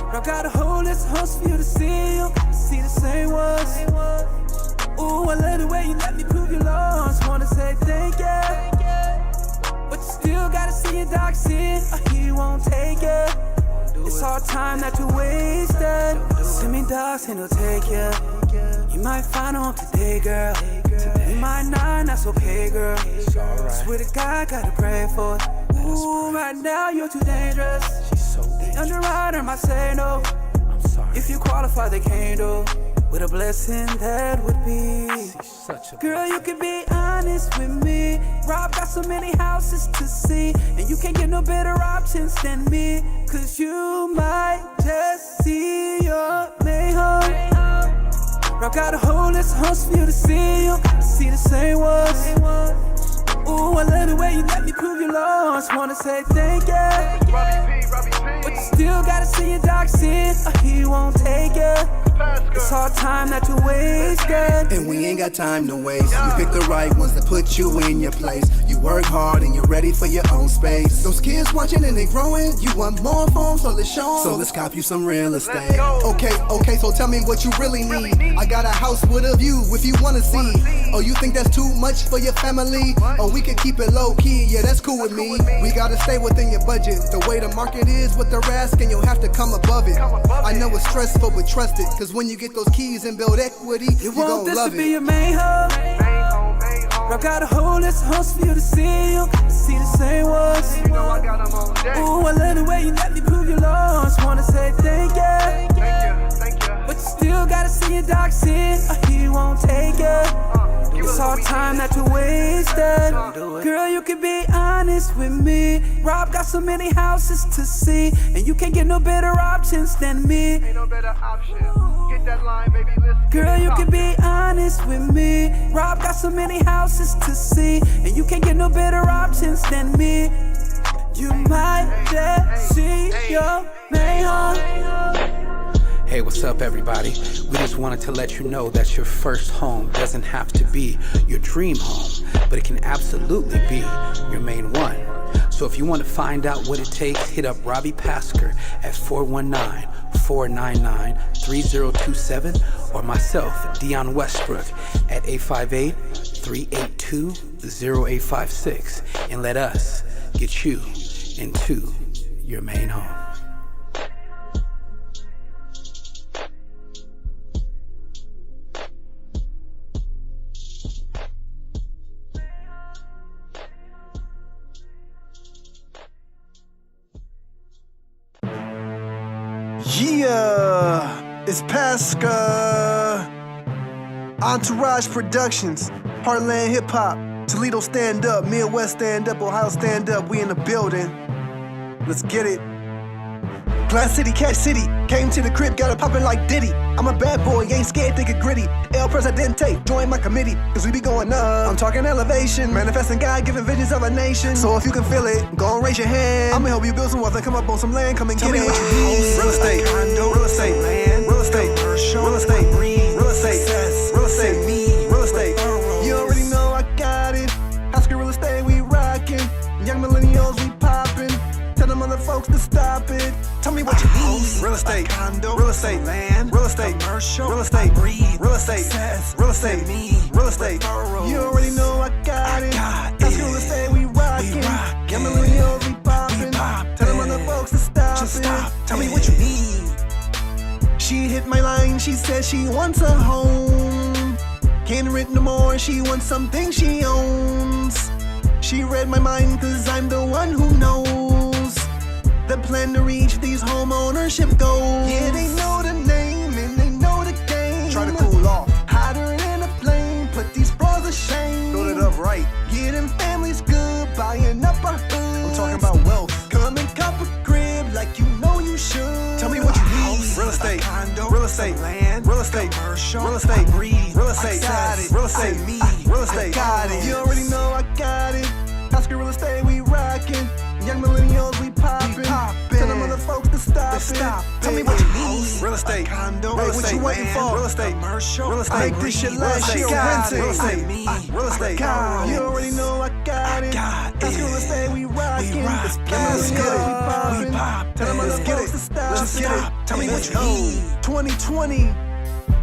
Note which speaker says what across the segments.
Speaker 1: I got a whole list of hosts for you to see the same ones. Ooh, I love the way you let me prove your loss. Wanna say thank you, but you still gotta see your dark sin, or he won't take it. It's all time that you wasted. Send me dogs and he'll take you. You might find home today, girl. Today might not, that's okay, girl. Swear to God, gotta pray for it. Ooh, right now you're too dangerous. The underwriter might say no. If you qualify, they can't do. What a blessing that would be. Girl, you can be honest with me. Rob got so many houses to see, and you can't get no better options than me. Cause you might just see your main home. Rob got a whole list of hosts for you to see the same ones. Ooh, I love the way you let me prove your loss. Wanna say thank you, but you still gotta see your dark sin, or he won't take it. It's all time that you wasted,
Speaker 2: and we ain't got time to waste. You pick the right ones that put you in your place. You work hard and you're ready for your own space. Those kids watching and they growing. You want more for them, so let's show them. So let's cop you some real estate. Okay, so tell me what you really need. I got a house with a view if you wanna see. Oh, you think that's too much for your family? Oh, we can keep it low key, yeah, that's cool with me. We gotta stay within your budget. The way the market is with the asking, you'll have to come above it. I know it's stressful, but trust it, cause when you get those keys and build equity, you gon' love it.
Speaker 1: Be your main home. I got a whole list of hosts for you to see the same ones. Ooh, I love the way you let me prove your loss. Wanna say thank you, but you still gotta see your dark sin, or he won't take it. It's all time that you wasted. Girl, you can be honest with me. Rob got so many houses to see, and you can't get no better options than me.
Speaker 3: Ain't no better option. Get that line, baby, listen.
Speaker 1: Girl, you can be honest with me. Rob got so many houses to see, and you can't get no better options than me. You might just see your main home.
Speaker 4: Hey, what's up, everybody? We just wanted to let you know that your first home doesn't have to be your dream home, but it can absolutely be your main one. So if you want to find out what it takes, hit up Robbie Pasker at 419-499-3027 or myself, Dion Westbrook, at 858-382-0856, and let us get you into your main home.
Speaker 5: Yeah, it's Pasca. Entourage Productions, Heartland Hip Hop, Toledo Stand Up, Midwest Stand Up, Ohio Stand Up. We in the building. Let's get it. Glass City, Cash City, came to the crib, got it poppin' like Diddy. I'm a bad boy, ain't scared, think it gritty. El Presidente, join my committee, cause we be going up. I'm talking elevation, manifesting God, giving visions of a nation. So if you can feel it, go and raise your hand. I'ma help you build some wealth and come up on some land, come and get it. Tell me what you need. Real estate, condo, real estate, land, real estate, commercial, real estate, real estate, success, real estate, me, real estate. You already know I got it. High school real estate, we rockin'. Young millennials, we poppin'. Tell them other folks to stop it. Tell me what you need. Real estate, condo, real estate, land, real estate, commercial, real estate, real estate, success, real estate, me, real estate. You already know I got it. High school real estate, we rockin'. Young millennials, we poppin'. Tell them other folks to stop it. Tell me what you need. She hit my line, she said she wants a home. Can't rent no more, she wants something she owns. She read my mind cause I'm the one who knows the plan to reach these home ownership goals. Yeah, they know the name and they know the game. Try to cool off. Hotter than a flame, put these bras to shame. Build it up right. Getting families good, buying up our hoods. I'm talking about wealth. Come and cop a crib like you know you should. Tell me what you need. Real estate, condo, real estate, land, real estate, commercial, real estate, real estate, real estate, me, real estate. Got it. You already know I got it. High school real estate, we rockin'. Young millennials, we poppin'. Tell them other folks to stop it. Tell me what you need. Real estate, condo, real estate, what you waiting for? Real estate, commercial, real estate, make this shit last year. Real estate, me, real estate. You already know I got got it. That's real estate, we rockin'. Let's get it. We poppin'. Tell them let's get it. Let's get it. Tell me what you need. 2020,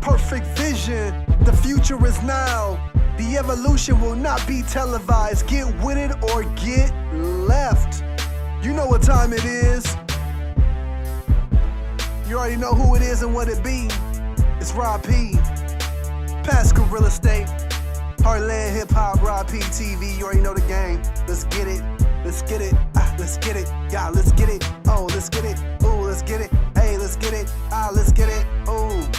Speaker 5: perfect vision. The future is now. The evolution will not be televised. Get with it or get left. You know what time it is. You already know who it is and what it be. It's Rob P. Pascal Real Estate. Heartland Hip Hop, Rob P TV. You already know the game. Let's get it. Let's get it. Let's get it. Yeah, let's get it. Oh, let's get it. Oh, let's get it. Hey, let's get it. Let's get it. Oh.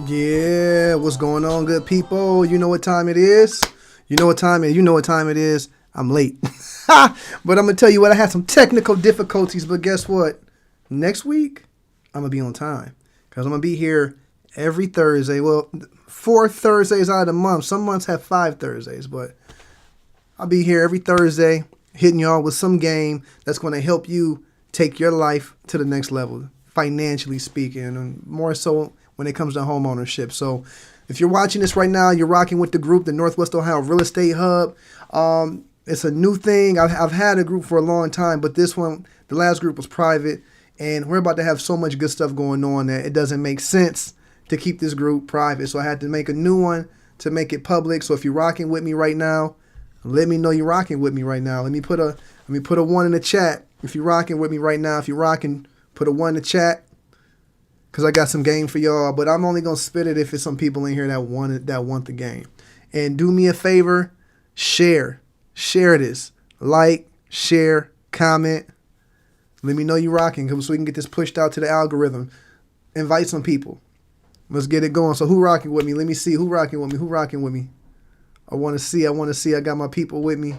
Speaker 5: Yeah, what's going on, good people? You know what time it is. You know what time it is. I'm late. But I'm going to tell you what, I had some technical difficulties, but guess what? Next week, I'm going to be on time because I'm going to be here every Thursday. Well, 4 Thursdays out of the month. Some months have 5 Thursdays, but I'll be here every Thursday hitting y'all with some game that's going to help you take your life to the next level, financially speaking, and more so when it comes to home ownership. So if you're watching this right now, you're rocking with the group, the Northwest Ohio Real Estate Hub. It's a new thing. I've had a group for a long time, but this one, the last group was private, and we're about to have so much good stuff going on that it doesn't make sense to keep this group private. So I had to make a new one to make it public. So if you're rocking with me right now, let me know you're rocking with me right now. Let me put a 1 in the chat. If you're rocking with me right now, if you're rocking, put a 1 in the chat. Because I got some game for y'all, but I'm only going to spit it if it's some people in here that want the game. And do me a favor, share this. Like, share, comment. Let me know you rocking so we can get this pushed out to the algorithm. Invite some people. Let's get it going. So who rocking with me? Let me see. Who rocking with me? I want to see. I got my people with me.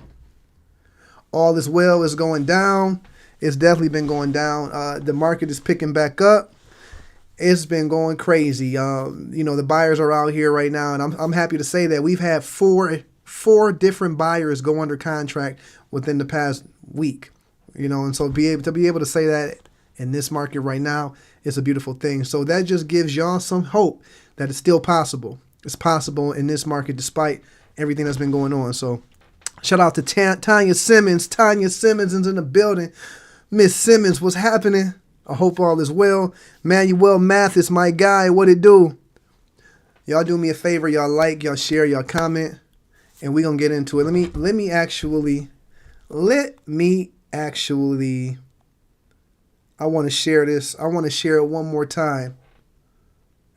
Speaker 5: All is well. It's going down. It's definitely been going down. The market is picking back up. It's been going crazy. The buyers are out here right now, and I'm happy to say that we've had four different buyers go under contract within the past week. And so to be able to say that in this market right now is a beautiful thing. So that just gives y'all some hope that it's still possible. It's possible in this market despite everything that's been going on. So shout out to Tanya Simmons. Tanya Simmons is in the building. Miss Simmons, what's happening? I hope all is well. Manuel Mathis, my guy, what it do? Y'all do me a favor. Y'all like, y'all share, y'all comment, and we're going to get into it. Let me actually, I want to share this. I want to share it one more time,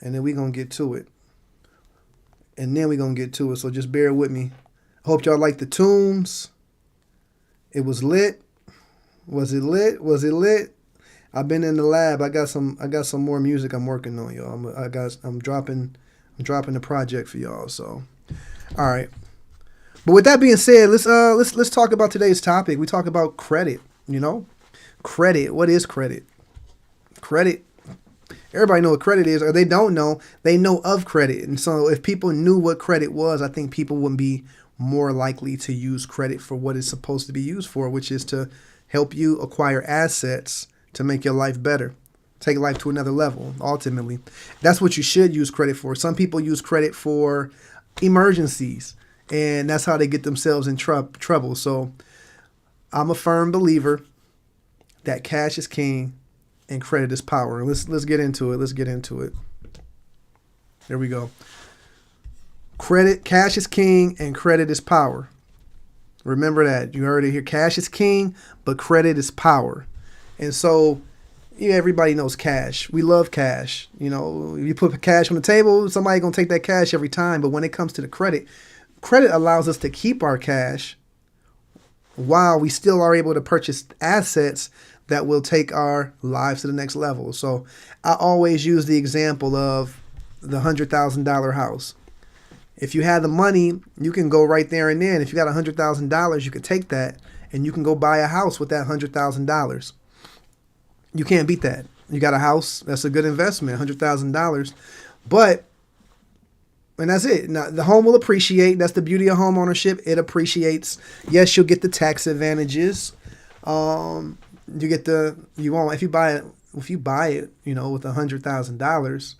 Speaker 5: and then we're going to get to it. So just bear with me. I hope y'all like the tunes. It was lit. Was it lit? I've been in the lab. I got some more music I'm working on, y'all. I'm dropping the project for y'all. So, all right. But with that being said, let's talk about today's topic. We talk about credit. Credit. What is credit? Credit. Everybody know what credit is, or they don't know. They know of credit, and so if people knew what credit was, I think people would be more likely to use credit for what it's supposed to be used for, which is to help you acquire assets to make your life better, take life to another level. Ultimately, that's what you should use credit for. Some people use credit for emergencies, and that's how they get themselves in trouble. So I'm a firm believer that cash is king and credit is power. Let's get into it. There we go. Cash is king and credit is power. Remember that. You heard it here. Cash is king, but credit is power. And so, everybody knows cash. We love cash. You put cash on the table, somebody's going to take that cash every time. But when it comes to the credit allows us to keep our cash while we still are able to purchase assets that will take our lives to the next level. So I always use the example of the $100,000 house. If you have the money, you can go right there and then. If you got $100,000, you can take that and you can go buy a house with that $100,000. You can't beat that. You got a house, that's a good investment, $100,000. But, and that's it. Now, the home will appreciate. That's the beauty of home ownership. It appreciates. Yes, you'll get the tax advantages. You get you won't, if you buy it, with $100,000,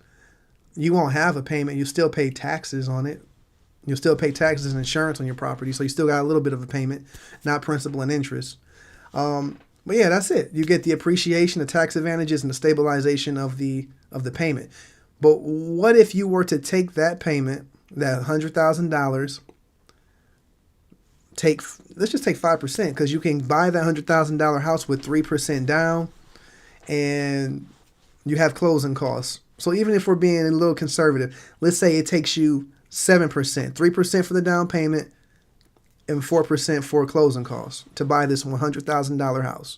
Speaker 5: you won't have a payment. You still pay taxes on it. You'll still pay taxes and insurance on your property. So you still got a little bit of a payment, not principal and interest. But yeah, that's it. You get the appreciation, the tax advantages, and the stabilization of the payment. But what if you were to take that payment, that $100,000, let's just take 5%, because you can buy that $100,000 house with 3% down, and you have closing costs. So even if we're being a little conservative, let's say it takes you 7%, 3% for the down payment, and 4% for closing costs to buy this $100,000 house.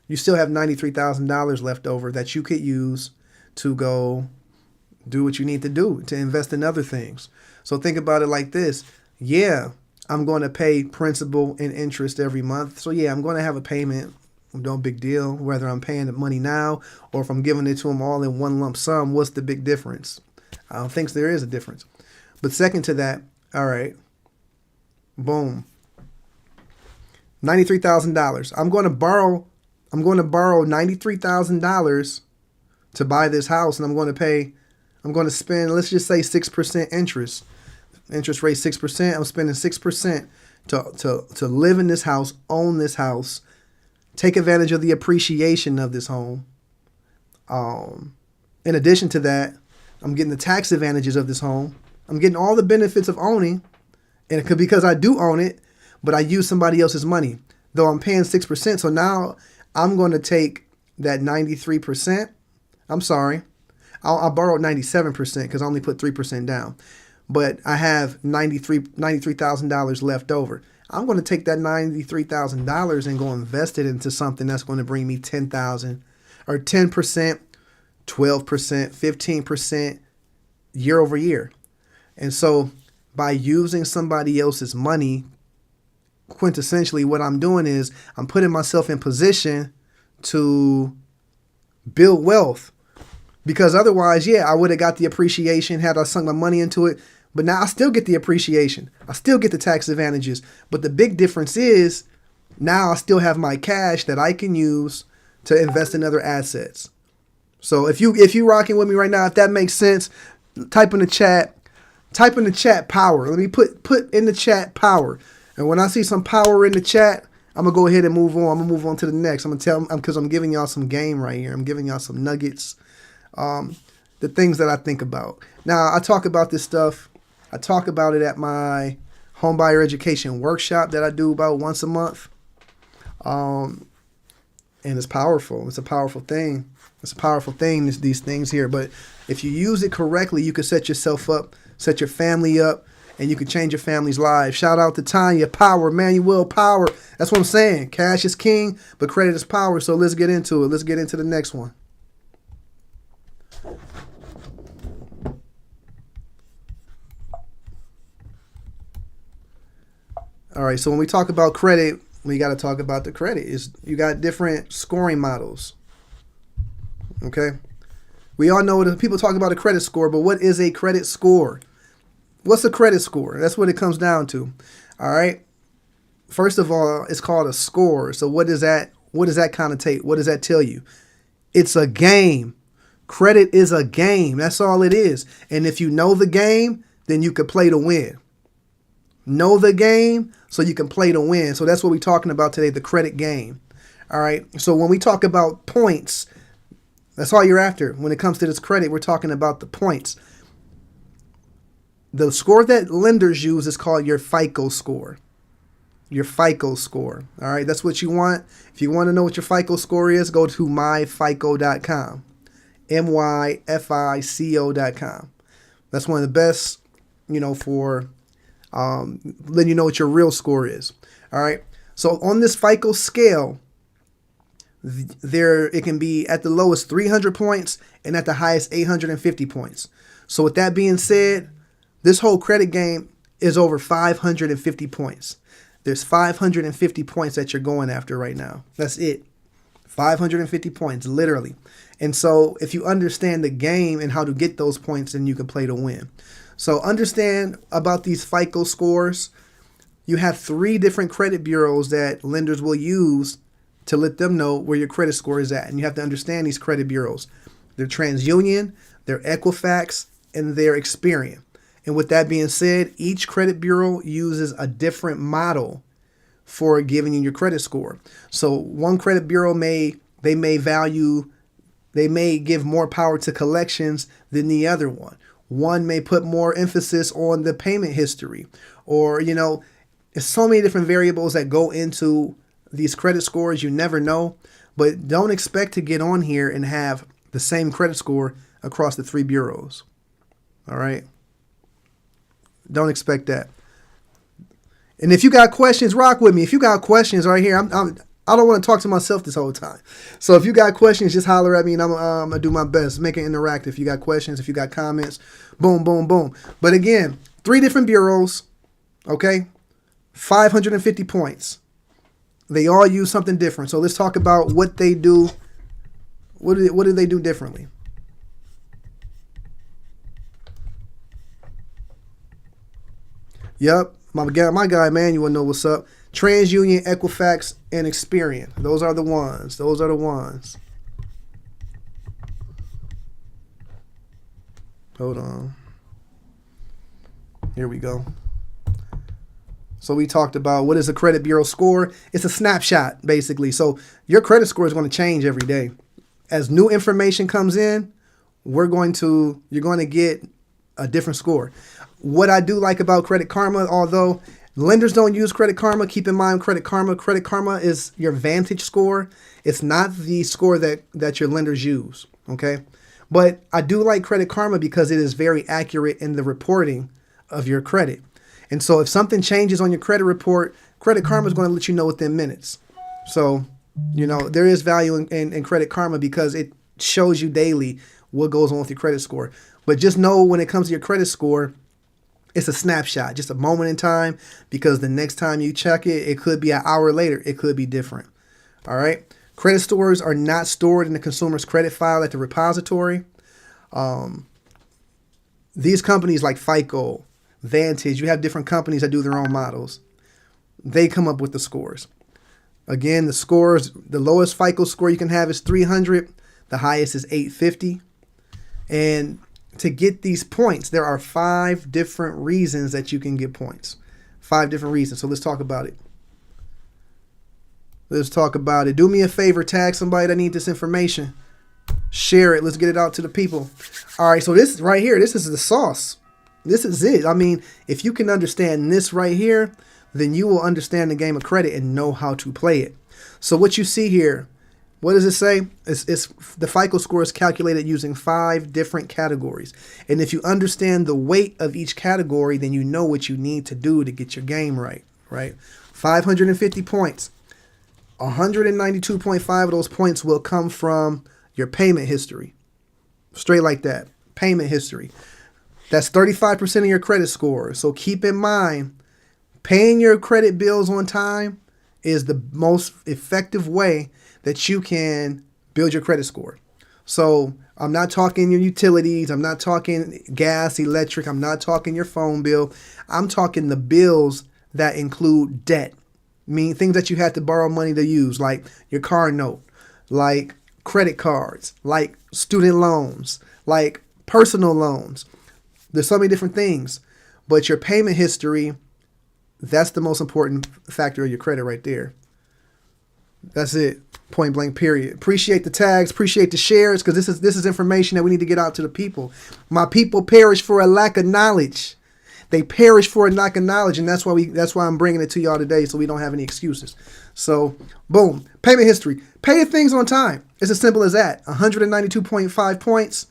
Speaker 5: You still have $93,000 left over that you could use to go do what you need to do, to invest in other things. So think about it like this. Yeah, I'm going to pay principal and interest every month. So yeah, I'm going to have a payment. No big deal. Whether I'm paying the money now or if I'm giving it to them all in one lump sum, what's the big difference? I don't think there is a difference. But second to that, all right, boom, $93,000. I'm going to borrow $93,000 to buy this house, and I'm going to spend, let's just say 6% interest. Interest rate 6%. I'm spending 6% to live in this house, own this house, take advantage of the appreciation of this home. In addition to that, I'm getting the tax advantages of this home. I'm getting all the benefits of owning, and it could, because I do own it, but I use somebody else's money, though I'm paying 6%. So now I'm going to take that 93%. I'm sorry. I borrowed 97% because I only put 3% down, but I have $93,000 left over. I'm going to take that $93,000 and go invest it into something that's going to bring me 10,000 or 10%, 12%, 15% year over year. And so by using somebody else's money, quintessentially what I'm doing is I'm putting myself in position to build wealth. Because otherwise, yeah, I would have got the appreciation had I sunk my money into it. But now I still get the appreciation. I still get the tax advantages. But the big difference is now I still have my cash that I can use to invest in other assets. So if you rocking with me right now, if that makes sense, type in the chat power. Let me put in the chat power. And when I see some power in the chat, I'm going to go ahead and move on. I'm going to move on to the next. I'm going to tell them, because I'm giving y'all some game right here. I'm giving y'all some nuggets, the things that I think about. Now, I talk about this stuff. I talk about it at my homebuyer education workshop that I do about once a month. And it's powerful. It's a powerful thing. It's a powerful thing, these things here. But if you use it correctly, you can set yourself up, set your family up, and you can change your family's lives. Shout out to Tanya Power, Manuel Power. That's what I'm saying. Cash is king, but credit is power. So let's get into it. Let's get into the next one. All right, so when we talk about credit, we got to talk about the credit. You got different scoring models. Okay? We all know that people talk about a credit score, but what is a credit score? What's a credit score? That's what it comes down to. All right? First of all, it's called a score. So what does that connotate? What does that tell you? It's a game. Credit is a game. That's all it is. And if you know the game, then you could play to win. Know the game so you can play to win. So that's what we're talking about today, the credit game. All right. So when we talk about points, that's all you're after. When it comes to this credit, we're talking about the points. The score that lenders use is called your FICO score. Your FICO score. All right. That's what you want. If you want to know what your FICO score is, go to myfico.com. myfico.com. That's one of the best, for letting you know what your real score is. All right. So on this FICO scale, it can be at the lowest 300 points and at the highest 850 points. So with that being said, this whole credit game is over 550 points. there's 550 points that you're going after right now. That's it. 550 points, literally. And so if you understand the game and how to get those points, then you can play to win. So understand about these FICO scores. You have 3 different credit bureaus that lenders will use to let them know where your credit score is at. And you have to understand these credit bureaus. They're TransUnion, they're Equifax, and they're Experian. And with that being said, each credit bureau uses a different model for giving you your credit score. So one credit bureau may give more power to collections than the other one. One may put more emphasis on the payment history, or, there's so many different variables that go into these credit scores. You never know, but don't expect to get on here and have the same credit score across the 3 bureaus. All right. Don't expect that. And if you got questions, rock with me. If you got questions right here, I don't want to talk to myself this whole time. So if you got questions, just holler at me, and I'm going to do my best. Make it interactive. If you got questions, if you got comments, boom, boom, boom. But again, 3 different bureaus, okay? 550 points. They all use something different. So let's talk about what they do. What do they do differently? Yep. My guy Manuel know what's up. TransUnion, Equifax, and Experian. Those are the ones. Those are the ones. Hold on. Here we go. So we talked about what is a credit bureau score. It's a snapshot, basically. So your credit score is going to change every day. As new information comes in, you're going to get a different score. What I do like about Credit Karma, although lenders don't use Credit Karma, keep in mind Credit Karma is your Vantage score. It's not the score that your lenders use, okay? But I do like Credit Karma because it is very accurate in the reporting of your credit. And so if something changes on your credit report, Credit Karma is going to let you know within minutes. So, there is value in Credit Karma because it shows you daily what goes on with your credit score. But just know when it comes to your credit score, it's a snapshot, just a moment in time, because the next time you check it, it could be an hour later. It could be different. All right. Credit scores are not stored in the consumer's credit file at the repository. These companies like FICO, Vantage, you have different companies that do their own models. They come up with the scores. Again, the scores, the lowest FICO score you can have is 300. The highest is 850. And to get these points, there are 5 different reasons that you can get points. 5 different reasons. So let's talk about it. Do me a favor, tag somebody that needs this information. Share it. Let's get it out to the people. All right, so this right here, this is the sauce. This is it. I mean, if you can understand this right here, then you will understand the game of credit and know how to play it. So what you see here, what does it say? It's the FICO score is calculated using 5 different categories. And if you understand the weight of each category, then you know what you need to do to get your game right, right? 550 points. 192.5 of those points will come from your payment history. Straight like that. Payment history. That's 35% of your credit score. So keep in mind, paying your credit bills on time is the most effective way that you can build your credit score. So I'm not talking your utilities. I'm not talking gas, electric. I'm not talking your phone bill. I'm talking the bills that include debt. Mean things that you have to borrow money to use, like your car note, like credit cards, like student loans, like personal loans. There's so many different things. But your payment history, that's the most important factor of your credit right there. That's it. Point blank, period. Appreciate the tags, appreciate the shares, because this is information that we need to get out to the people. My people perish for a lack of knowledge. They perish for a lack of knowledge, and that's why I'm bringing it to y'all today, so we don't have any excuses. So, boom, payment history. Pay your things on time. It's as simple as that. 192.5 points.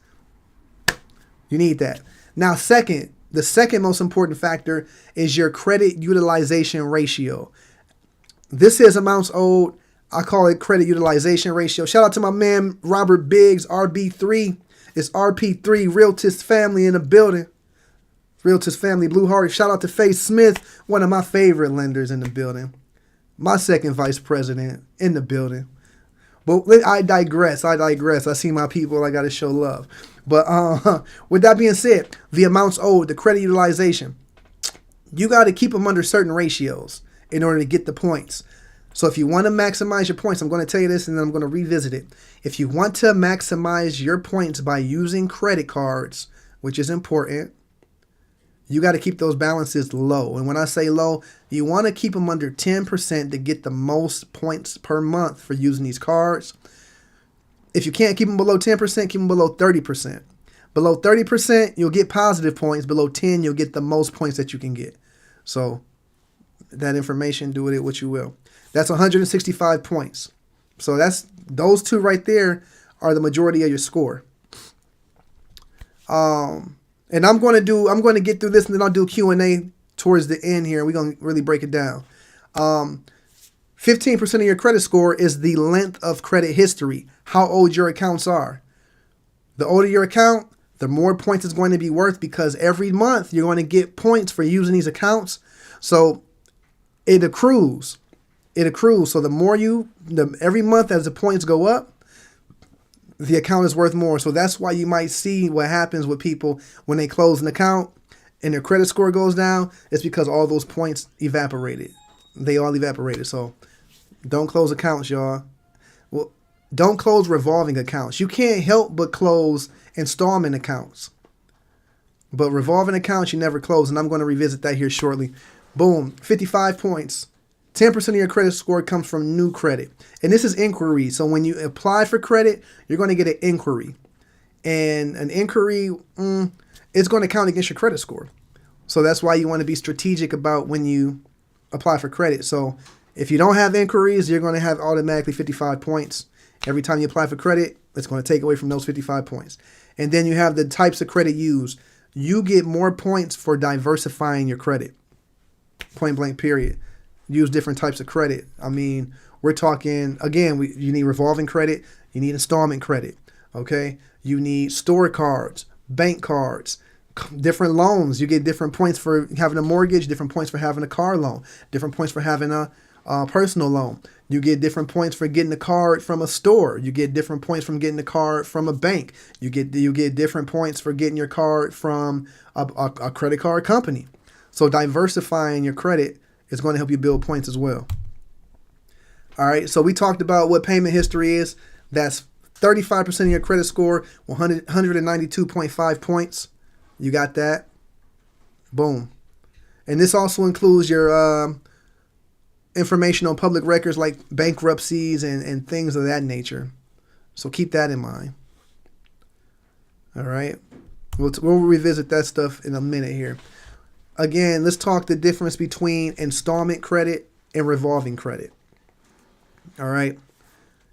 Speaker 5: You need that. Now, the second most important factor is your credit utilization ratio. This is amounts owed. I call it credit utilization ratio. Shout out to my man, Robert Biggs, RB3. It's RP3, Realtist family in the building. Realtors Family Blue Heart. Shout out to Faye Smith, one of my favorite lenders in the building. My second vice president in the building. But I digress. I see my people. I got to show love. But with that being said, the amounts owed, the credit utilization, you got to keep them under certain ratios in order to get the points. So if you want to maximize your points, I'm going to tell you this and then I'm going to revisit it. If you want to maximize your points by using credit cards, which is important, you got to keep those balances low. And when I say low, you want to keep them under 10% to get the most points per month for using these cards. If you can't keep them below 10%, keep them below 30%. Below 30%, you'll get positive points. Below 10, you'll get the most points that you can get. So that information, do with it what you will. That's 165 points. So that's those two right there are the majority of your score. And I'm going to get through this and then I'll do Q&A towards the end here. We're going to really break it down. 15% of your credit score is the length of credit history, how old your accounts are. The older your account, the more points it's going to be worth because every month you're going to get points for using these accounts. So it accrues. So the more every month as the points go up, the account is worth more. So that's why you might see what happens with people when they close an account and their credit score goes down. It's because all those points evaporated. They all evaporated. So don't close accounts, y'all. Well, don't close revolving accounts. You can't help but close installment accounts. But revolving accounts, you never close. And I'm going to revisit that here shortly. Boom, 55 points. 10% of your credit score comes from new credit. And this is inquiry. So when you apply for credit, you're going to get an inquiry. And an inquiry, it's going to count against your credit score. So that's why you want to be strategic about when you apply for credit. So if you don't have inquiries, you're going to have automatically 55 points. Every time you apply for credit, it's going to take away from those 55 points. And then you have the types of credit used. You get more points for diversifying your credit. Point blank, period. Use different types of credit. I mean, we're talking, again, you need revolving credit. You need installment credit. Okay. You need store cards, bank cards, different loans. You get different points for having a mortgage, different points for having a car loan, different points for having a personal loan. You get different points for getting a card from a store. You get different points from getting a card from a bank. You get different points for getting your card from a credit card company. So diversifying your credit is going to help you build points as well. All right, so we talked about what payment history is. That's 35% of your credit score, 192.5 points. You got that? Boom. And this also includes your information on public records like bankruptcies and things of that nature. So keep that in mind. All right. We'll revisit that stuff in a minute here. Again, let's talk the difference between installment credit and revolving credit. All right.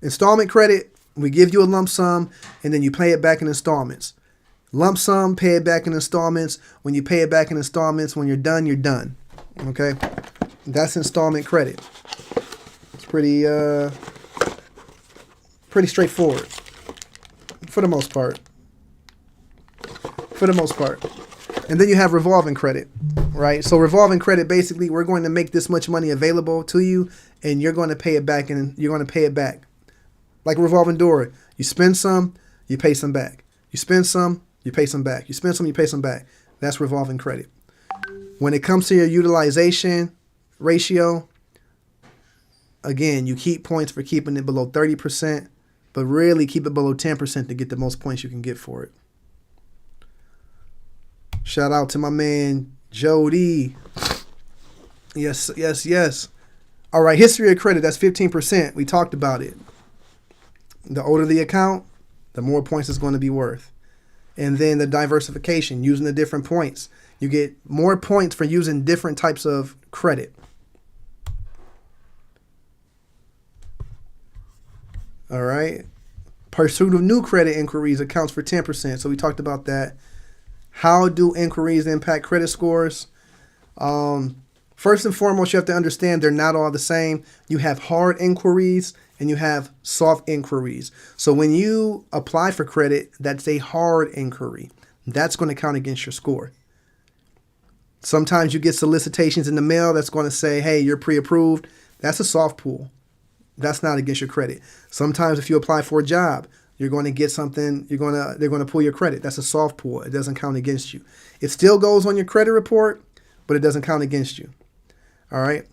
Speaker 5: Installment credit, we give you a lump sum and then you pay it back in installments. Lump sum, pay it back in installments. When you pay it back in installments, when you're done, you're done. Okay. That's installment credit. It's pretty straightforward for the most part. And then you have revolving credit, right? So revolving credit, basically, we're going to make this much money available to you, and you're going to pay it back, and you're going to pay it back. Like a revolving door. You spend some, you pay some back. You spend some, you pay some back. You spend some, you pay some back. That's revolving credit. When it comes to your utilization ratio, again, you keep points for keeping it below 30%, but really keep it below 10% to get the most points you can get for it. Shout out to my man, Jody. Yes. All right, history of credit, that's 15%. We talked about it. The older the account, the more points it's going to be worth. And then the diversification, using the different points. You get more points for using different types of credit. All right. Pursuit of new credit inquiries accounts for 10%. So we talked about that. How do inquiries impact credit scores? First and foremost, you have to understand they're not all the same. You have hard inquiries and you have soft inquiries. So when you apply for credit, that's a hard inquiry. That's going to count against your score. Sometimes you get solicitations in the mail that's going to say, hey, you're pre-approved. That's a soft pull. That's not against your credit. Sometimes if you apply for a job, you're going to get something, they're going to pull your credit. That's a soft pull. It doesn't count against you. It still goes on your credit report, but it doesn't count against you. All right.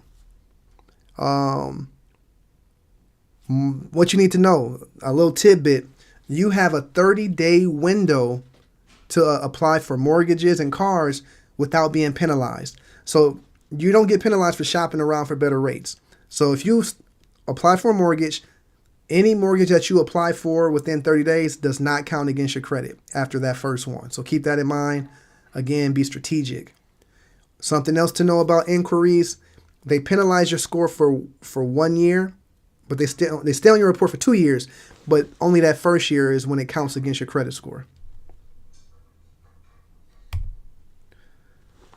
Speaker 5: What you need to know, a little tidbit, you have a 30-day window to apply for mortgages and cars without being penalized. So you don't get penalized for shopping around for better rates. So if you apply for a mortgage, any mortgage that you apply for within 30 days does not count against your credit after that first one. So keep that in mind. Again, be strategic. Something else to know about inquiries, they penalize your score for 1 year, but they stay on your report for 2 years, but only that first year is when it counts against your credit score.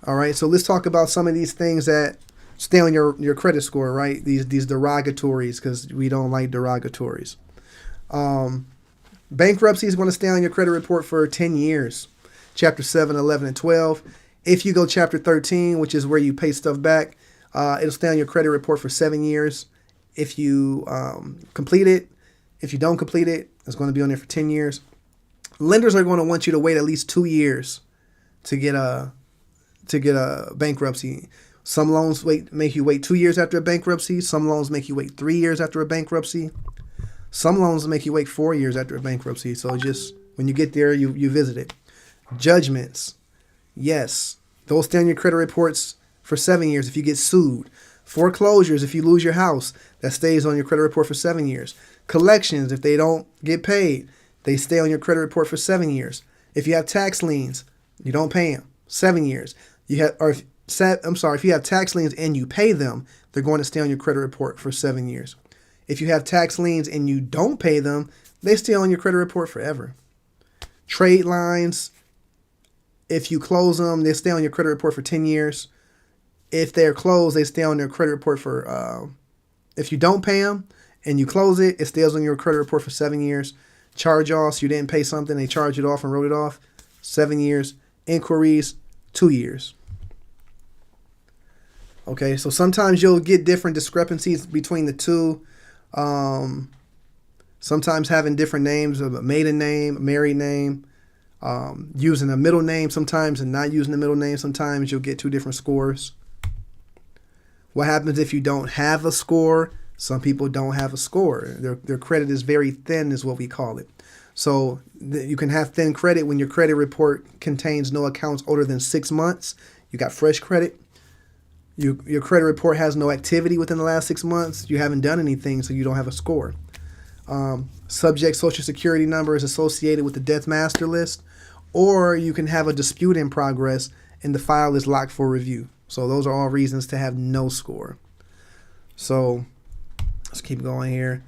Speaker 5: All right, so let's talk about some of these things that stay on your credit score, right? These derogatories, because we don't like derogatories. Bankruptcy is going to stay on your credit report for 10 years. Chapter 7, 11, and 12. If you go chapter 13, which is where you pay stuff back, it'll stay on your credit report for 7 years. If you complete it, if you don't complete it, it's going to be on there for 10 years. Lenders are going to want you to wait at least 2 years to get a bankruptcy. Some loans make you wait 2 years after a bankruptcy. Some loans make you wait 3 years after a bankruptcy. Some loans make you wait 4 years after a bankruptcy. So just when you get there, you visit it. Judgments. Yes, those stay on your credit reports for 7 years if you get sued. Foreclosures, if you lose your house, that stays on your credit report for 7 years. Collections, if they don't get paid, they stay on your credit report for 7 years. If you have tax liens, you don't pay them, 7 years. If you have tax liens and you pay them, they're going to stay on your credit report for 7 years. If you have tax liens and you don't pay them, they stay on your credit report forever. Trade lines, if you close them, they stay on your credit report for 10 years. If they're closed, they stay on their credit report for, if you don't pay them and you close it, it stays on your credit report for 7 years. Charge-offs, you didn't pay something, they charge it off and wrote it off, 7 years. Inquiries, 2 years. Okay, so sometimes you'll get different discrepancies between the two. Sometimes having different names, of a maiden name, a married name, using a middle name sometimes and not using the middle name sometimes, you'll get 2 different scores. What happens if you don't have a score? Some people don't have a score. Their credit is very thin is what we call it. So you can have thin credit when your credit report contains no accounts older than 6 months. You got fresh credit. Your credit report has no activity within the last 6 months. You haven't done anything, so you don't have a score. Subject social security number is associated with the death master list, or you can have a dispute in progress and the file is locked for review. So those are all reasons to have no score. So let's keep going here.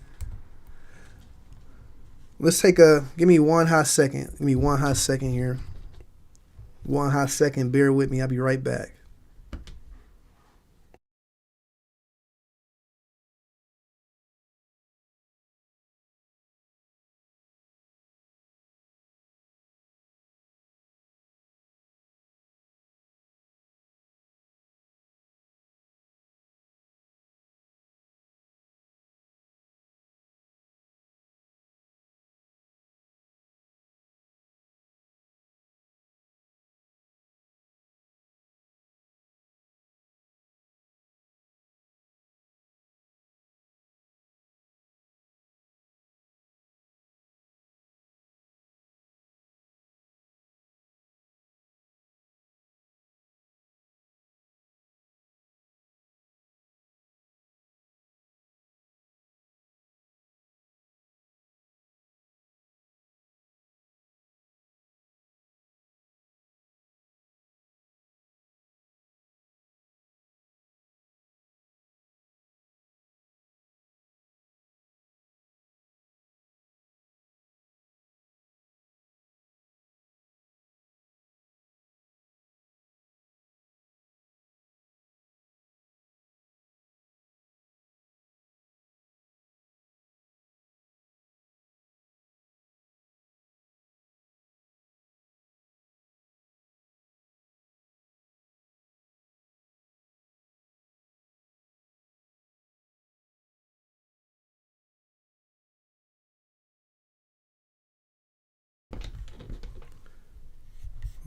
Speaker 5: Let's give me one hot second. Give me one hot second here. One hot second. Bear with me. I'll be right back.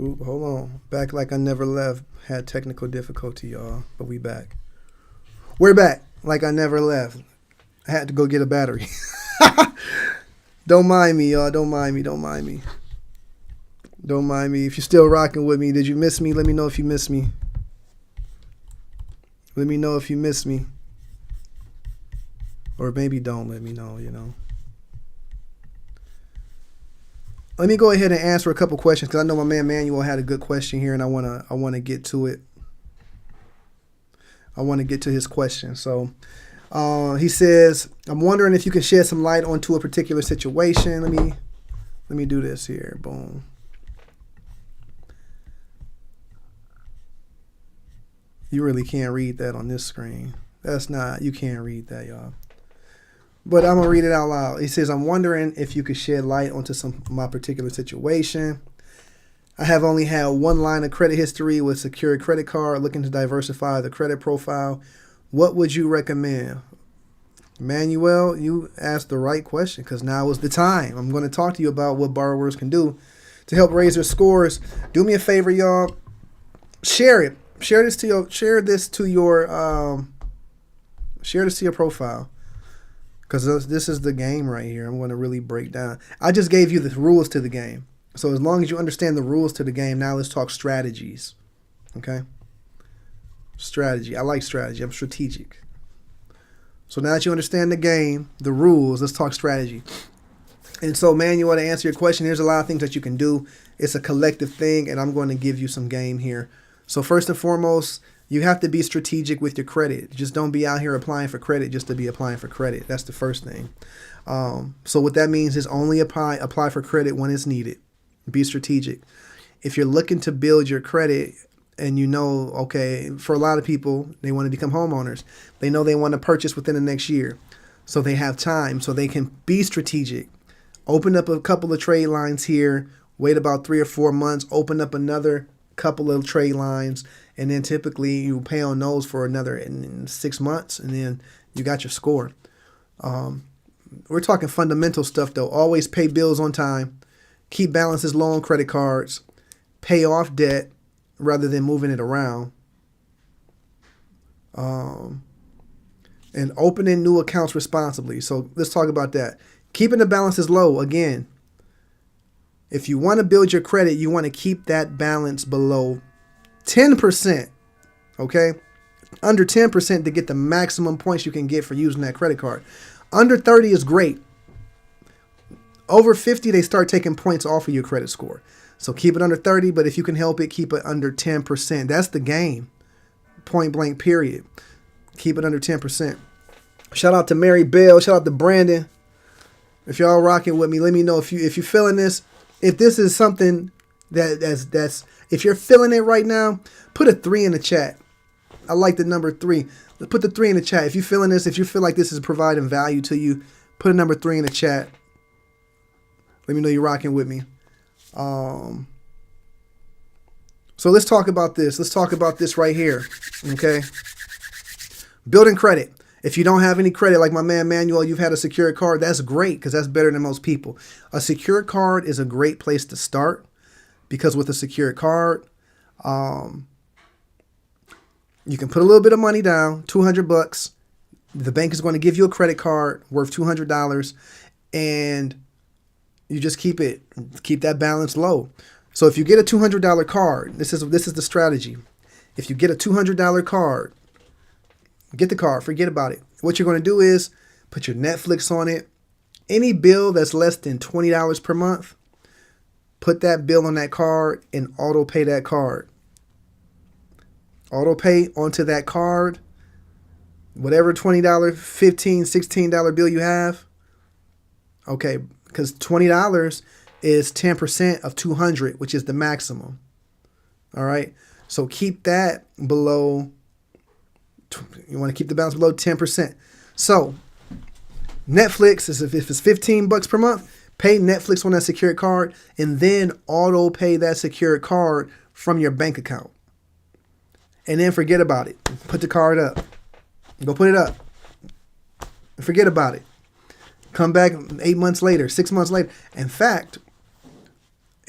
Speaker 5: Oop, hold on. Back like I never left. Had technical difficulty, y'all, but we back. We're back like I never left. I had to go get a battery. Don't mind me, y'all. Don't mind me. Don't mind me. Don't mind me. If you're still rocking with me, did you miss me? Let me know if you miss me. Let me know if you miss me. Or maybe don't let me know, you know. Let me go ahead and answer a couple questions because I know my man Manuel had a good question here, and I wanna get to it. I want to get to his question. So he says, I'm wondering if you can shed some light onto a particular situation. Let me do this here. Boom. You really can't read that on this screen. You can't read that, y'all. But I'm going to read it out loud. He says, I'm wondering if you could shed light onto my particular situation. I have only had one line of credit history with secured credit card, looking to diversify the credit profile. What would you recommend? Manuel, you asked the right question because now is the time. I'm going to talk to you about what borrowers can do to help raise their scores. Do me a favor, y'all. Share it. Share this to your profile. Because this is the game right here. I'm going to really break down. I just gave you the rules to the game. So as long as you understand the rules to the game, now let's talk strategies. Okay? Strategy. I like strategy. I'm strategic. So now that you understand the game, the rules, let's talk strategy. And so, Manuel, to answer your question, there's a lot of things that you can do. It's a collective thing, and I'm going to give you some game here. So first and foremost, you have to be strategic with your credit. Just don't be out here applying for credit just to be applying for credit. That's the first thing. So what that means is only apply for credit when it's needed. Be strategic. If you're looking to build your credit and you know, okay, for a lot of people, they want to become homeowners. They know they want to purchase within the next year. So they have time. So they can be strategic. Open up a couple of trade lines here. Wait about 3 or 4 months. Open up another couple of trade lines, and then typically you pay on those for another in 6 months, and then you got your score. We're talking fundamental stuff though. Always pay bills on time, keep balances low on credit cards, pay off debt rather than moving it around, and opening new accounts responsibly. So let's talk about that. Keeping the balances low again. If you want to build your credit, you want to keep that balance below 10%, okay? Under 10% to get the maximum points you can get for using that credit card. Under 30 is great. Over 50, they start taking points off of your credit score. So keep it under 30, but if you can help it, keep it under 10%. That's the game. Point blank, period. Keep it under 10%. Shout out to Mary Bell. Shout out to Brandon. If y'all rocking with me, let me know if you're feeling this. If this is something that's if you're feeling it right now, put a 3 in the chat. I like the number 3. Put the 3 in the chat. If you're feeling this, if you feel like this is providing value to you, put a number 3 in the chat. Let me know you're rocking with me. So let's talk about this. Let's talk about this right here. Okay. Building credit. If you don't have any credit, like my man Manuel, you've had a secured card, that's great because that's better than most people. A secured card is a great place to start because with a secured card, you can put a little bit of money down, $200. The bank is going to give you a credit card worth $200, and you just keep that balance low. So if you get a $200 card, this is the strategy. If you get a $200 card, get the card, forget about it. What you're going to do is put your Netflix on it. Any bill that's less than $20 per month, put that bill on that card and auto pay that card. Auto pay onto that card, whatever $20, $15, $16 bill you have. Okay, because $20 is 10% of 200, which is the maximum. All right, so keep that below. You want to keep the balance below 10%. So Netflix is if it's $15 per month, pay Netflix on that secured card and then auto pay that secured card from your bank account. And then forget about it. Put the card up. Go put it up. Forget about it. Come back 8 months later, 6 months later. In fact,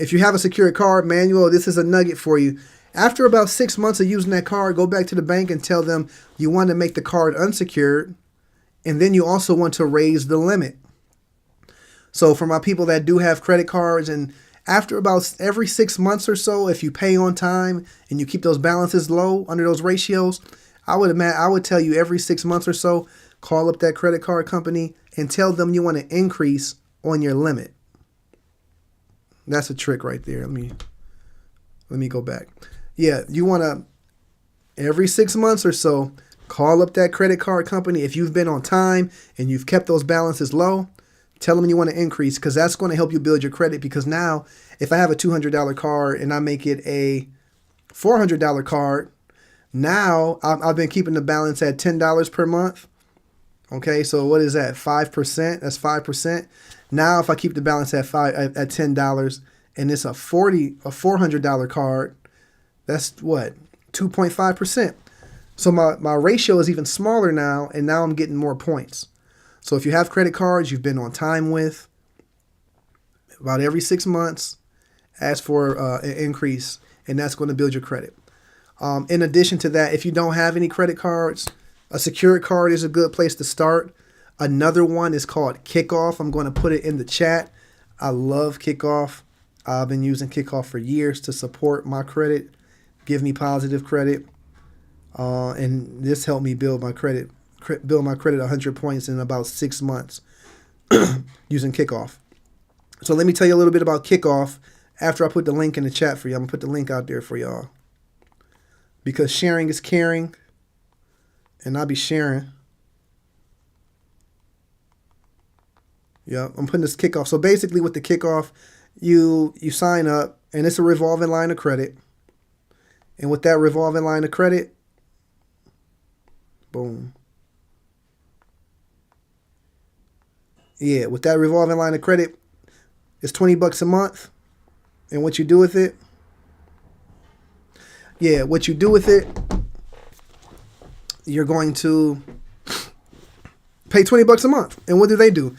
Speaker 5: if you have a secured card, Manuel, this is a nugget for you. After about 6 months of using that card, go back to the bank and tell them you want to make the card unsecured, and then you also want to raise the limit. So for my people that do have credit cards, and after about every 6 months or so, if you pay on time and you keep those balances low under those ratios, I would tell you every 6 months or so, call up that credit card company and tell them you want to increase on your limit. That's a trick right there. Let me go back. Yeah, you want to, every 6 months or so, call up that credit card company. If you've been on time and you've kept those balances low, tell them you want to increase, because that's going to help you build your credit. Because now, if I have a $200 card and I make it a $400 card, now I've been keeping the balance at $10 per month. Okay, so what is that? 5%. That's 5%. Now, if I keep the balance at $10 and it's a $400 card, that's what? 2.5%. So my ratio is even smaller now, and now I'm getting more points. So if you have credit cards you've been on time with, about every 6 months, ask for an increase, and that's going to build your credit. In addition to that, if you don't have any credit cards, a secured card is a good place to start. Another one is called Kickoff. I'm going to put it in the chat. I love Kickoff. I've been using Kickoff for years to support my credit, give me positive credit, and this helped me build my credit 100 points in about 6 months using Kickoff. So let me tell you a little bit about Kickoff after I put the link in the chat for you. I'm going to put the link out there for y'all, because sharing is caring, and I'll be sharing. Yeah, I'm putting this Kickoff. So basically with the Kickoff, you sign up, and it's a revolving line of credit. And with that revolving line of credit, boom. Yeah, with that revolving line of credit, it's $20 a month. And what you do with it? Yeah, what you do with it, you're going to pay $20 a month. And what do?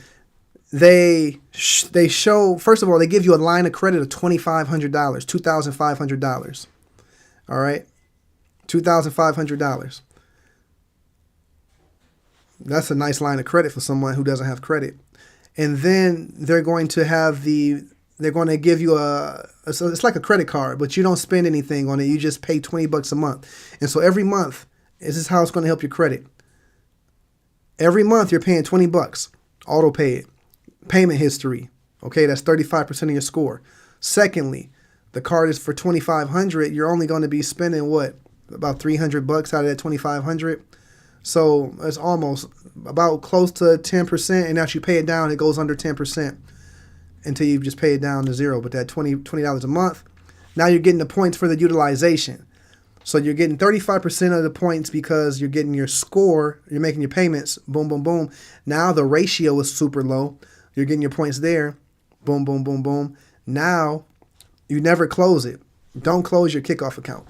Speaker 5: They show, first of all, they give you a line of credit of $2,500, $2,500. All right, $2,500. That's a nice line of credit for someone who doesn't have credit. And then they're going to give you so it's like a credit card, but you don't spend anything on it. You just pay $20 a month. And so every month, this is how it's going to help your credit. Every month you're paying $20, auto pay it. Payment history, okay, that's 35% of your score. Secondly, the card is for $2,500. You're only going to be spending what, about $300 out of that $2,500. So it's almost about close to 10%. And as you pay it down, it goes under 10% until you just pay it down to zero. But that $20 a month, now you're getting the points for the utilization. So you're getting 35% of the points because you're getting your score. You're making your payments. Boom, boom, boom. Now the ratio is super low. You're getting your points there. Boom, boom, boom, boom. Now, you never close it. Don't close your Kickoff account.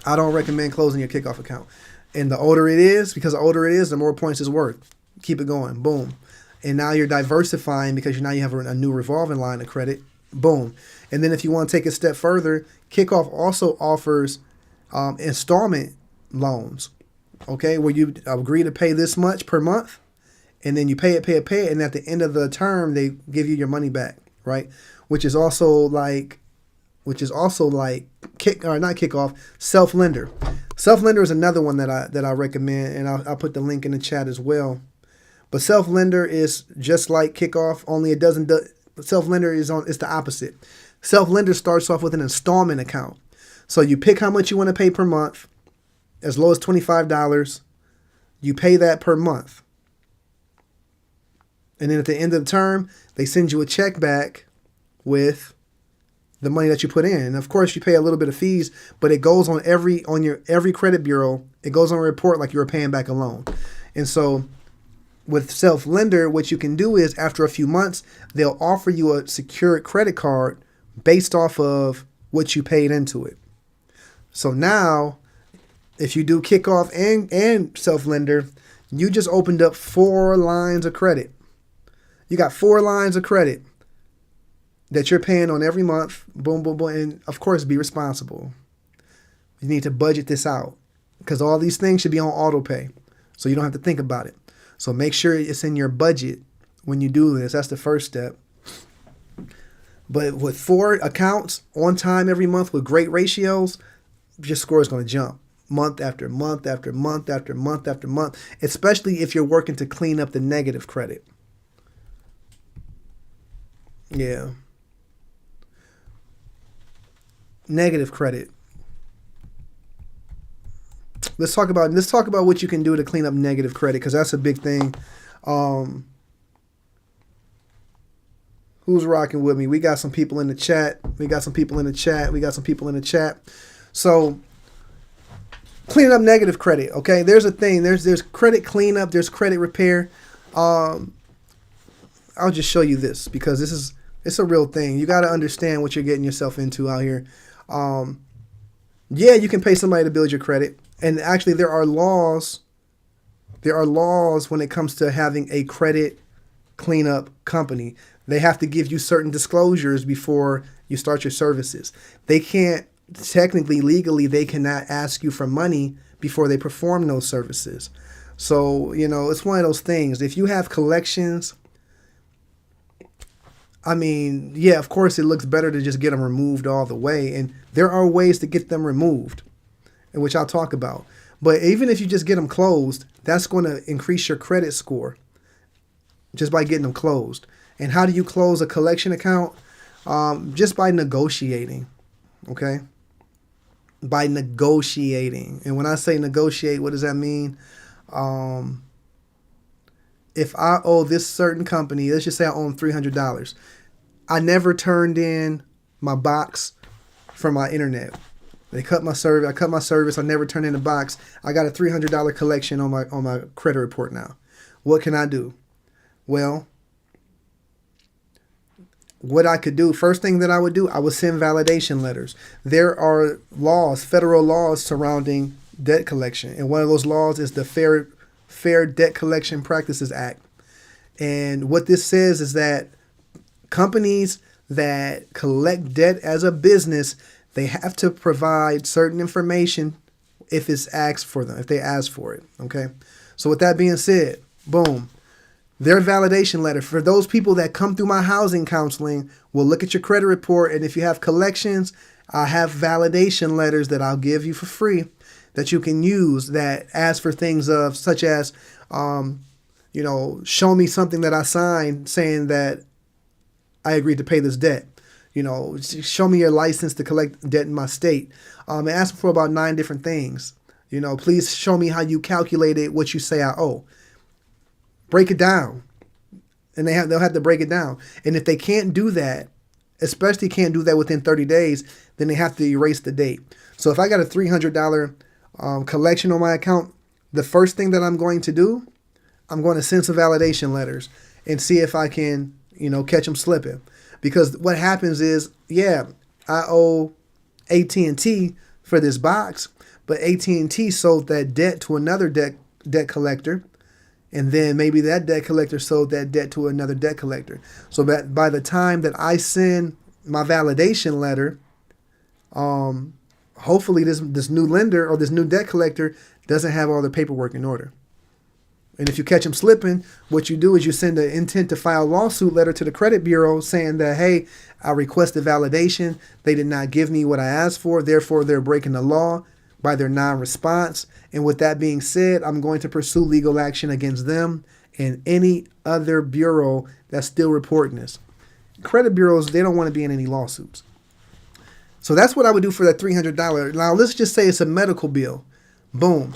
Speaker 5: I don't recommend closing your Kickoff account. And the older it is, because the older it is, the more points it's worth. Keep it going. Boom. And now you're diversifying because now you have a new revolving line of credit. Boom. And then if you want to take a step further, Kickoff also offers installment loans. Okay, where you agree to pay this much per month. And then you pay it, and at the end of the term, they give you your money back, right? Which is also like not Kickoff, Self-Lender. Self-Lender is another one that I recommend, and I'll put the link in the chat as well. But Self-Lender is just like Kickoff, only it doesn't. Self-Lender is the opposite. Self-Lender starts off with an installment account, so you pick how much you want to pay per month, as low as $25. You pay that per month. And then at the end of the term, they send you a check back with the money that you put in. And of course, you pay a little bit of fees, but it goes on every credit bureau. It goes on a report like you were paying back a loan. And so with Self-Lender, what you can do is after a few months, they'll offer you a secured credit card based off of what you paid into it. So now, if you do Kickoff and Self-Lender, you just opened up 4 lines of credit. You got 4 lines of credit. that you're paying on every month. Boom, boom, boom. And of course, be responsible. You need to budget this out because all these things should be on auto pay. So you don't have to think about it. So make sure it's in your budget when you do this. That's the first step. But with 4 accounts on time every month with great ratios, your score is going to jump month after month after month after month after month, especially if you're working to clean up the negative credit. Yeah. Negative credit. Let's talk about what you can do to clean up negative credit, because that's a big thing. Who's rocking with me? We got some people in the chat. So cleaning up negative credit. Okay, there's a thing. There's credit cleanup. There's credit repair. I'll just show you this because it's a real thing. You got to understand what you're getting yourself into out here. Yeah, you can pay somebody to build your credit. And actually, there are laws when it comes to having a credit cleanup company. They have to give you certain disclosures before you start your services. They can't, technically, legally, they cannot ask you for money before they perform those services. So, it's one of those things. If you have collections, I mean, yeah, of course, it looks better to just get them removed all the way. And there are ways to get them removed, which I'll talk about. But even if you just get them closed, that's going to increase your credit score just by getting them closed. And how do you close a collection account? Just by negotiating, okay? By negotiating. And when I say negotiate, what does that mean? If I owe this certain company, let's just say I owe them $300. I never turned in my box for my internet. They cut my service. I cut my service. I never turned in the box. I got a $300 collection on my credit report now. What can I do? Well, what I could do, first thing that I would do, I would send validation letters. There are laws, federal laws surrounding debt collection. And one of those laws is the Fair Debt Collection Practices Act. And what this says is that companies that collect debt as a business, they have to provide certain information if it's asked for them, if they ask for it. Okay. So with that being said, boom, their validation letter for those people that come through my housing counseling will look at your credit report. And if you have collections, I have validation letters that I'll give you for free that you can use that ask for things of such as, show me something that I signed saying that I agreed to pay this debt. Show me your license to collect debt in my state. And ask for about 9 different things. Please show me how you calculated what you say I owe. Break it down. And they'll have to break it down. And if they can't do that, especially can't do that within 30 days, then they have to erase the date. So if I got a $300 collection on my account, the first thing that I'm going to do, I'm going to send some validation letters and see if I can, catch them slipping. Because what happens is, yeah, I owe AT&T for this box, but AT&T sold that debt to another debt collector. And then maybe that debt collector sold that debt to another debt collector. So that by the time that I send my validation letter, hopefully this new lender or this new debt collector doesn't have all the paperwork in order. And if you catch them slipping, what you do is you send an intent to file lawsuit letter to the credit bureau saying that, hey, I requested validation. They did not give me what I asked for. Therefore, they're breaking the law by their non-response. And with that being said, I'm going to pursue legal action against them and any other bureau that's still reporting this. Credit bureaus, they don't want to be in any lawsuits. So that's what I would do for that $300. Now, let's just say it's a medical bill. Boom.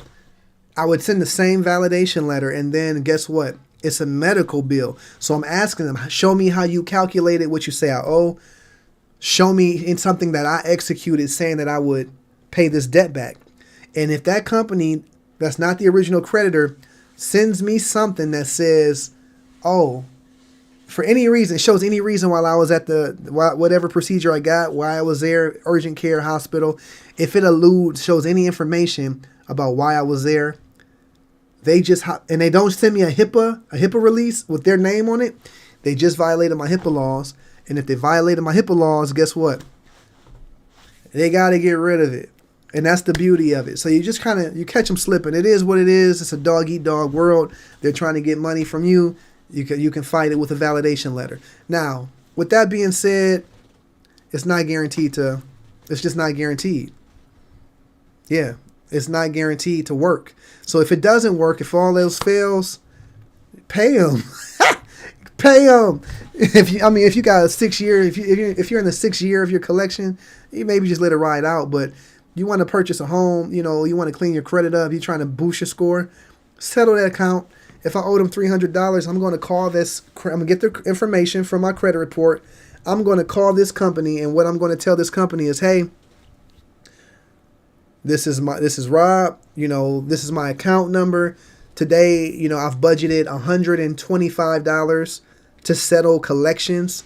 Speaker 5: I would send the same validation letter, and then guess what? It's a medical bill. So I'm asking them, show me how you calculated what you say I owe. Show me in something that I executed saying that I would pay this debt back. And if that company that's not the original creditor sends me something that says, oh, for any reason, shows any reason while I was at whatever procedure I got, why I was there, urgent care, hospital, if it shows any information about why I was there, they don't send me a HIPAA release with their name on it. They just violated my HIPAA laws, And if they violated my HIPAA laws, guess what? They got to get rid of it. And that's the beauty of it. So you just kind of, you catch them slipping. It is what it is. It's a dog-eat-dog world. They're trying to get money from you. You can fight it with a validation letter. Now, with that being said, it's just not guaranteed. Yeah, it's not guaranteed to work. So if it doesn't work, if all else fails, pay them. Pay them. If you got a 6 year, if you're in the 6th year of your collection, you maybe just let it ride out. But you want to purchase a home, you want to clean your credit up, you're trying to boost your score, settle that account. If I owe them $300, I'm going to call this. I'm going to get the information from my credit report. I'm going to call this company, and what I'm going to tell this company is, hey, this is Rob. This is my account number. Today, I've budgeted $125 to settle collections.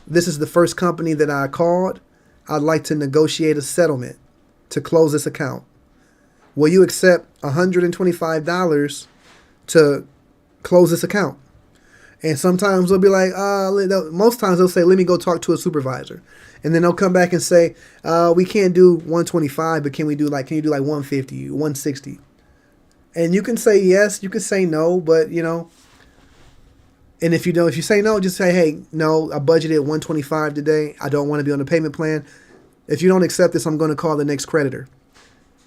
Speaker 5: This is the first company that I called. I'd like to negotiate a settlement to close this account. Will you accept $125 to close this account? And sometimes they'll be like, most times they'll say, let me go talk to a supervisor. And then they'll come back and say, we can't do 125, but can you do like 150, 160? And you can say yes, you can say no, but and if you say no, just say, hey, no, I budgeted 125 today. I don't want to be on the payment plan. If you don't accept this, I'm going to call the next creditor.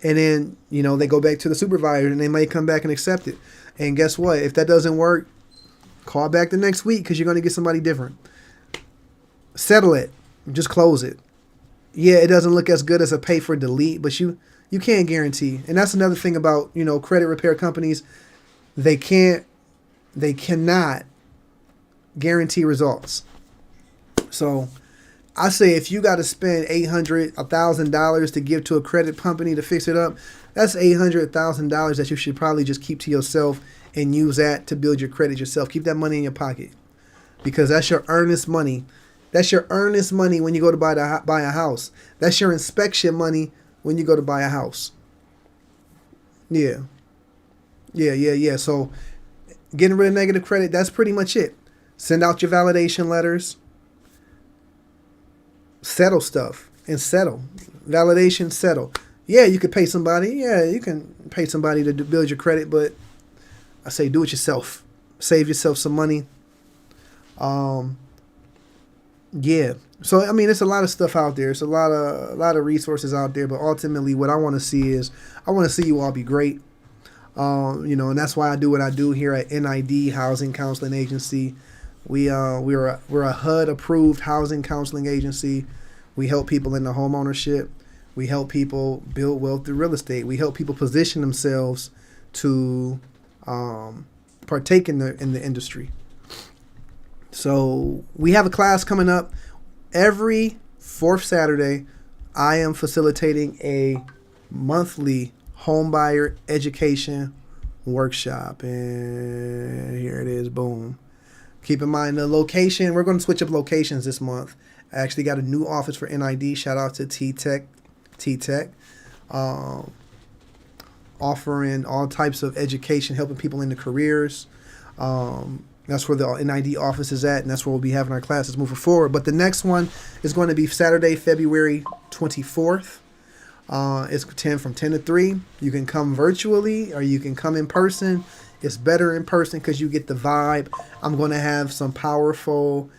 Speaker 5: And then, they go back to the supervisor and they may come back and accept it. And guess what? If that doesn't work, call back the next week because you're going to get somebody different. Settle it. Just close it. Yeah, it doesn't look as good as a pay for delete, but you can't guarantee. And that's another thing about, credit repair companies. They cannot guarantee results. So I say if you got to spend $800, $1,000 to give to a credit company to fix it up, that's $800, $1,000 that you should probably just keep to yourself and use that to build your credit yourself. Keep that money in your pocket because that's your earnest money. That's your earnest money when you go to buy a house. That's your inspection money when you go to buy a house. Yeah. So getting rid of negative credit, that's pretty much it. Send out your validation letters. Settle stuff and settle. Validation, settle. Yeah, you could pay somebody. Yeah, you can pay somebody to build your credit, but I say do it yourself. Save yourself some money. Yeah. So it's a lot of stuff out there. It's a lot of resources out there, but ultimately what I want to see is I want to see you all be great. And that's why I do what I do here at NID Housing Counseling Agency. We're a HUD approved housing counseling agency. We help people in the home ownership. We help people build wealth through real estate. We help people position themselves to partake in the industry. So we have a class coming up every 4th Saturday. I am facilitating a monthly homebuyer education workshop, and here it is. Boom. Keep in mind the location. We're going to switch up locations this month. I actually got a new office for NID. Shout out to T-Tech, offering all types of education, helping people in the careers. That's where the NID office is at, and that's where we'll be having our classes moving forward. But the next one is going to be Saturday, February 24th. It's from 10 to 3. You can come virtually or you can come in person. It's better in person because you get the vibe. I'm going to have some powerful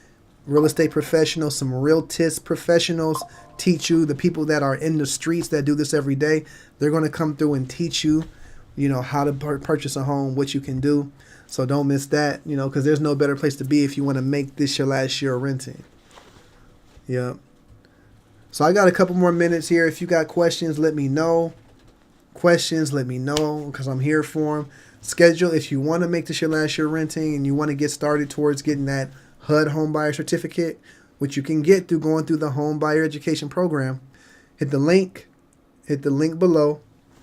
Speaker 5: real estate professionals, some realtist professionals teach you, the people that are in the streets that do this every day. They're going to come through and teach you, how to purchase a home, what you can do. So don't miss that, because there's no better place to be if you want to make this your last year of renting. Yeah. So I got a couple more minutes here. If you got questions, let me know. Because I'm here for them. Schedule, if you want to make this your last year renting and you want to get started towards getting that HUD home buyer certificate, which you can get through going through the home buyer education program, hit the link below.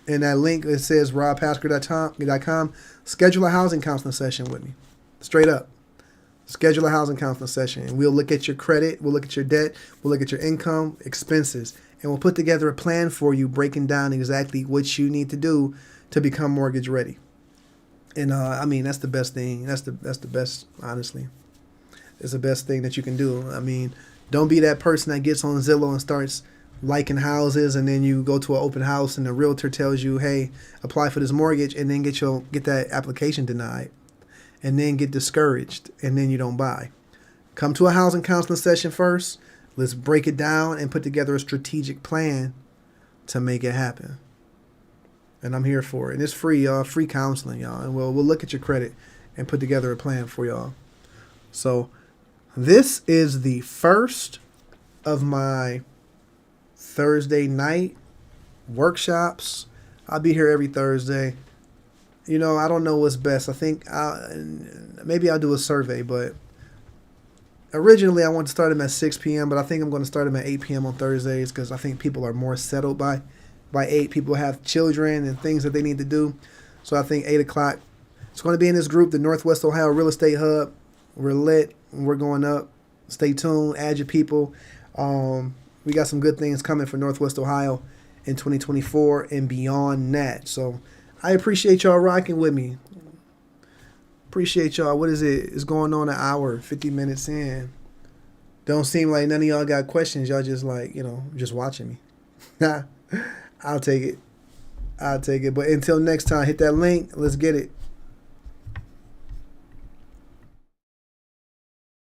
Speaker 5: And that link, it says robpasker.com. Schedule a housing counseling session with me. Straight up. Schedule a housing counseling session. And we'll look at your credit. We'll look at your debt. We'll look at your income, expenses. And we'll put together a plan for you, breaking down exactly what you need to do to become mortgage ready. And that's the best thing. That's the best, honestly. It's the best thing that you can do. Don't be that person that gets on Zillow and starts liking houses, and then you go to an open house and the realtor tells you, hey, apply for this mortgage, and then get that application denied, and then get discouraged, and then you don't buy. Come to a housing counseling session first. Let's break it down and put together a strategic plan to make it happen. And I'm here for it. And it's free, y'all. Free counseling, y'all. And we'll look at your credit and put together a plan for y'all. So this is the first of my Thursday night workshops. I'll be here every Thursday. You know, I don't know what's best. I think maybe I'll do a survey, but originally I wanted to start them at 6 p.m., but I think I'm going to start them at 8 p.m. on Thursdays because I think people are more settled by 8. People have children and things that they need to do. So I think 8 o'clock. It's going to be in this group, the Northwest Ohio Real Estate Hub. We're lit. We're going up. Stay tuned. Add your people. We got some good things coming for Northwest Ohio in 2024 and beyond that. So I appreciate y'all rocking with me. Appreciate y'all. What is it? It's going on an hour, 50 minutes in. Don't seem like none of y'all got questions. Y'all just like, just watching me. I'll take it. But until next time, hit that link. Let's get it.